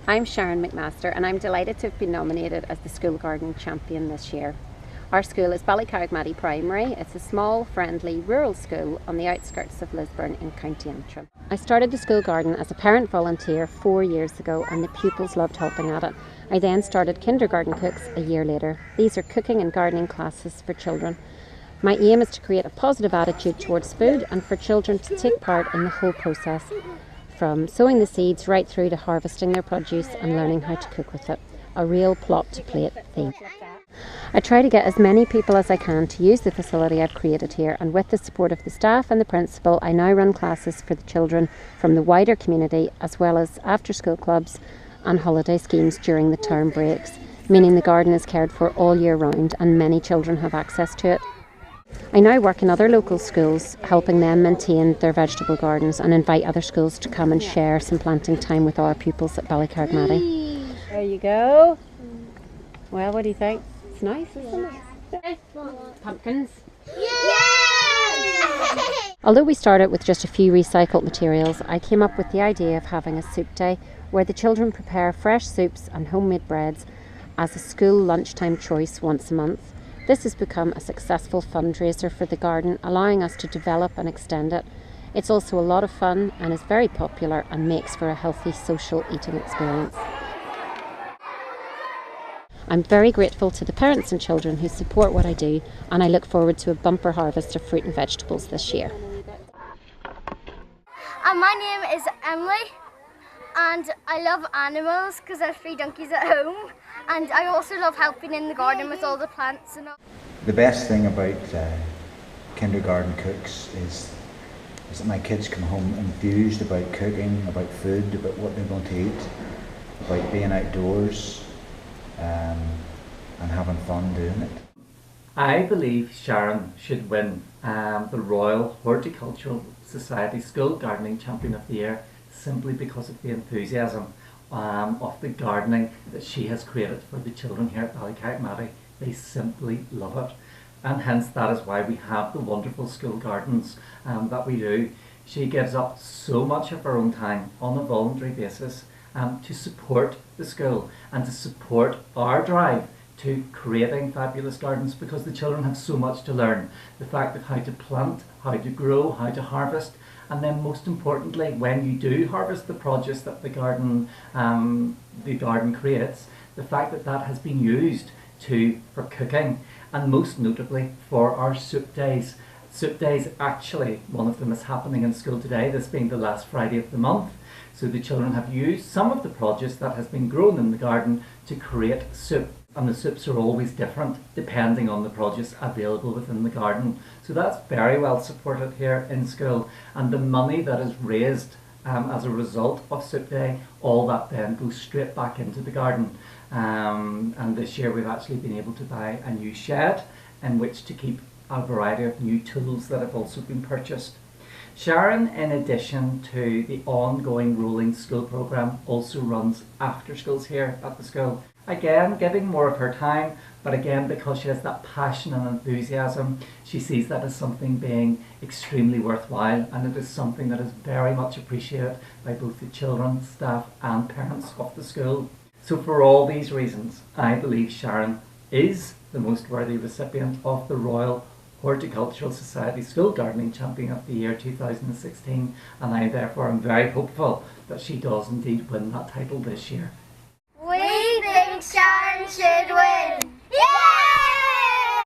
I'm Sharon McMaster and I'm delighted to have been nominated as the School Garden Champion this year. Our school is Ballycarrigmatty Primary. It's a small, friendly, rural school on the outskirts of Lisburn in County Antrim. I started the school garden as a parent volunteer 4 years ago and the pupils loved helping at it. I then started Kindergardencooks a year later. These are cooking and gardening classes for children. My aim is to create a positive attitude towards food and for children to take part in the whole process, from sowing the seeds right through to harvesting their produce and learning how to cook with it. A real plot to plate theme. I try to get as many people as I can to use the facility I've created here, and with the support of the staff and the principal, I now run classes for the children from the wider community as well as after school clubs and holiday schemes during the term breaks, meaning the garden is cared for all year round and many children have access to it. I now work in other local schools, helping them maintain their vegetable gardens and invite other schools to come and share some planting time with our pupils at Ballycarrigmatty. There you go. Well, what do you think? It's nice, isn't it? Pumpkins. Yeah! Although we started with just a few recycled materials, I came up with the idea of having a soup day where the children prepare fresh soups and homemade breads as a school lunchtime choice once a month. This has become a successful fundraiser for the garden, allowing us to develop and extend it. It's also a lot of fun and is very popular and makes for a healthy social eating experience. I'm very grateful to the parents and children who support what I do, and I look forward to a bumper harvest of fruit and vegetables this year. My name is Emily and I love animals because I have 3 donkeys at home, and I also love helping in the garden with all the plants and all. The best thing about Kindergartencooks is that my kids come home enthused about cooking, about food, about what they're going to eat, about being outdoors and having fun doing it. I believe Sharon should win the Royal Horticultural Society School Gardening Champion of the Year simply because of the enthusiasm of the gardening that she has created for the children here at Ballycarrigmatty. They simply love it, and hence that is why we have the wonderful school gardens that we do. She gives up so much of her own time on a voluntary basis to support the school and to support our drive to creating fabulous gardens, because the children have so much to learn. The fact of how to plant, how to grow, how to harvest, and then most importantly, when you do harvest the produce that the garden creates, the fact that that has been used for cooking, and most notably for our soup days. Soup days, actually, one of them is happening in school today, this being the last Friday of the month. So the children have used some of the produce that has been grown in the garden to create soup. And the soups are always different depending on the produce available within the garden. So that's very well supported here in school. And the money that is raised as a result of Soup Day, all that then goes straight back into the garden. And this year we've actually been able to buy a new shed in which to keep a variety of new tools that have also been purchased. Sharon, in addition to the ongoing rolling school programme, also runs after schools here at the school. Again, giving more of her time, but again, because she has that passion and enthusiasm, she sees that as something being extremely worthwhile, and it is something that is very much appreciated by both the children, staff and parents of the school. So for all these reasons, I believe Sharon is the most worthy recipient of the Royal Horticultural Society School Gardening Champion of the Year 2016, and I therefore am very hopeful that she does indeed win that title this year. We think Sharon